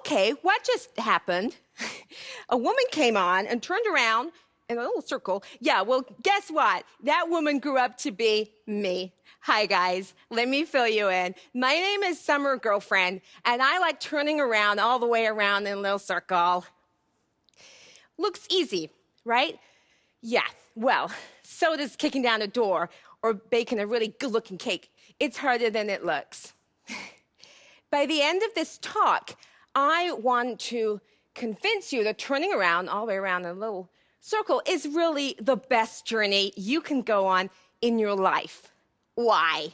okay, what just happened? A woman came on and turned around in a little circle. Yeah, well, guess what? That woman grew up to be me. Hi, guys. Let me fill you in. My name is Summer Girlfriend, and I like turning around all the way around in a little circle. Looks easy, right? Yeah, well, so does kicking down a door or baking a really good-looking cake. It's harder than it looks. By the end of this talk, I want to convince you that turning around all the way around in a little circle is really the best journey you can go on in your life. Why?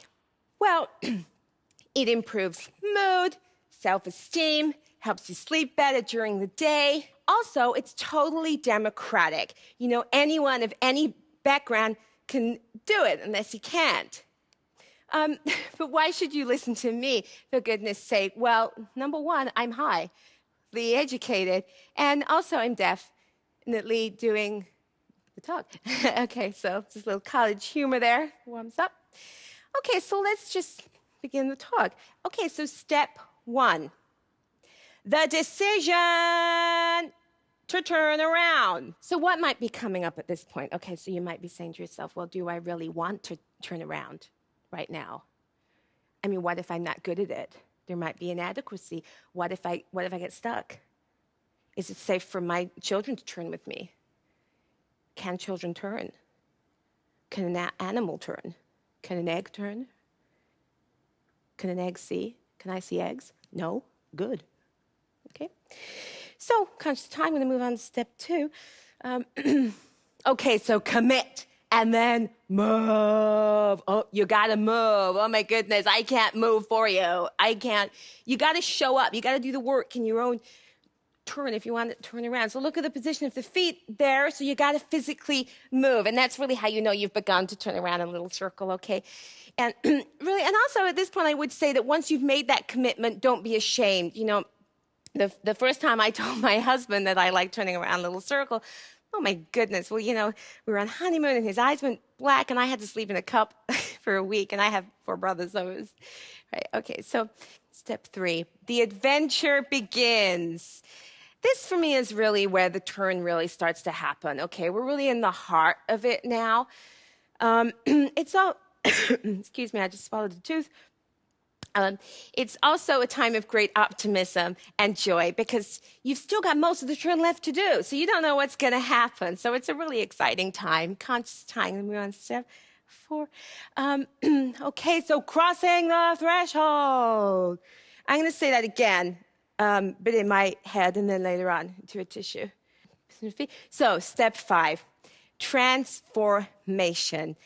Well, it improves mood, self-esteem, helps you sleep better during the day. Also, it's totally democratic. You know, anyone of any background can do it unless you can't. But why should you listen to me, for goodness sake? Well, number one, I'm highly educated, and also I'm definitely doing the talk. Okay, so just a little college humor there, warms up. Okay, so let's just begin the talk. Okay, so step one, the decision to turn around. So what might be coming up at this point? Okay, so you might be saying to yourself, well, do I really want to turn around right now? I mean, what if I'm not good at it? There might be inadequacy. What if I get stuck? Is it safe for my children to turn with me? Can children turn? Can an animal turn? Can an egg turn? Can an egg see? Can I see eggs? No? Good. Okay. So, conscious time, I'm going to move on to step two. Okay, so commit and then move. Oh, you got to move. Oh, my goodness, I can't move for you. I can't. You got to show up. You got to do the work in your own turn if you want to turn around. So look at the position of the feet there. So you got to physically move. And that's really how you know you've begun to turn around in a little circle, okay? And really, and also at this point, I would say that once you've made that commitment, don't be ashamed. You know, the first time I told my husband that I like turning around in a little circle, oh my goodness. Well, you know, we were on honeymoon and his eyes went black and I had to sleep in a cup for a week. And I have 4 brothers, so it was, right, okay. So step 3, the adventure begins. This, for me, is really where the turn really starts to happen, okay? We're really in the heart of it now. It's all, excuse me, I just swallowed a tooth. It's also a time of great optimism and joy because you've still got most of the turn left to do, so you don't know what's going to happen. So it's a really exciting time, conscious time. Let me on step 4. Okay, so crossing the threshold. I'm going to say that again. But in my head and then later on to a tissue. So step 5, transformation.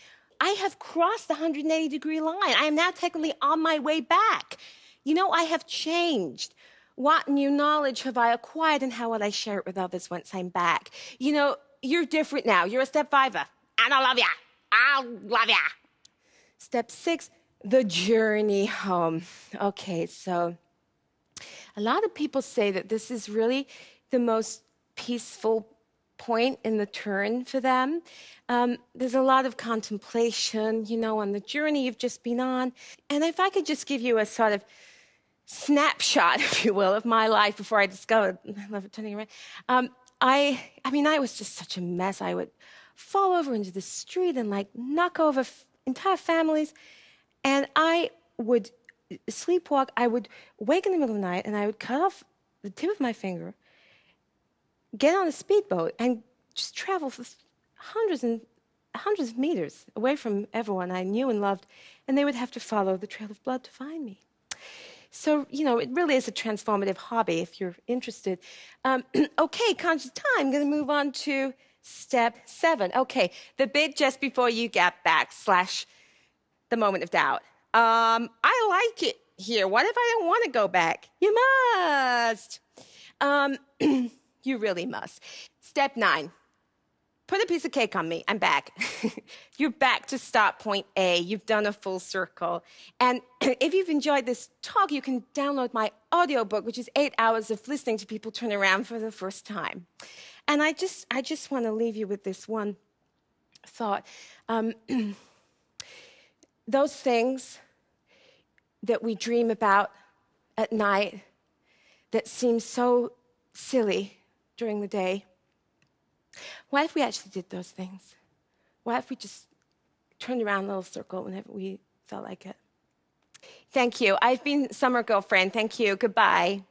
I have crossed the 180-degree line. I am now technically on my way back. You know, I have changed. What new knowledge have I acquired and how will I share it with others once I'm back? You know, you're different now. You're a step 5er. And I love ya. I love ya. Step 6, the journey home. Okay, so a lot of people say that this is really the most peaceful point in the turn for them. There's a lot of contemplation, you know, on the journey you've just been on. And if I could just give you a sort of snapshot, if you will, of my life before I discovered I love it turning around. I mean, I was just such a mess. I would fall over into the street and like knock over entire families. And I would sleepwalk. I would wake in the middle of the night and I would cut off the tip of my finger, get on a speedboat, and just travel for hundreds and hundreds of meters away from everyone I knew and loved, and they would have to follow the trail of blood to find me. So, you know, it really is a transformative hobby if you're interested. Okay, conscious time. I'm going to move on to step 7. Okay, the bit just before you get back / the moment of doubt. I like it here. What if I don't want to go back? You must. You really must. Step 9. Put a piece of cake on me. I'm back. You're back to start point A. You've done a full circle. And if you've enjoyed this talk, you can download my audiobook, which is 8 hours of listening to people turn around for the first time. And I just want to leave you with this one thought. Those things that we dream about at night, that seem so silly during the day? What if we actually did those things? What if we just turned around a little circle whenever we felt like it? Thank you. I've been Summer Girlfriend. Thank you. Goodbye.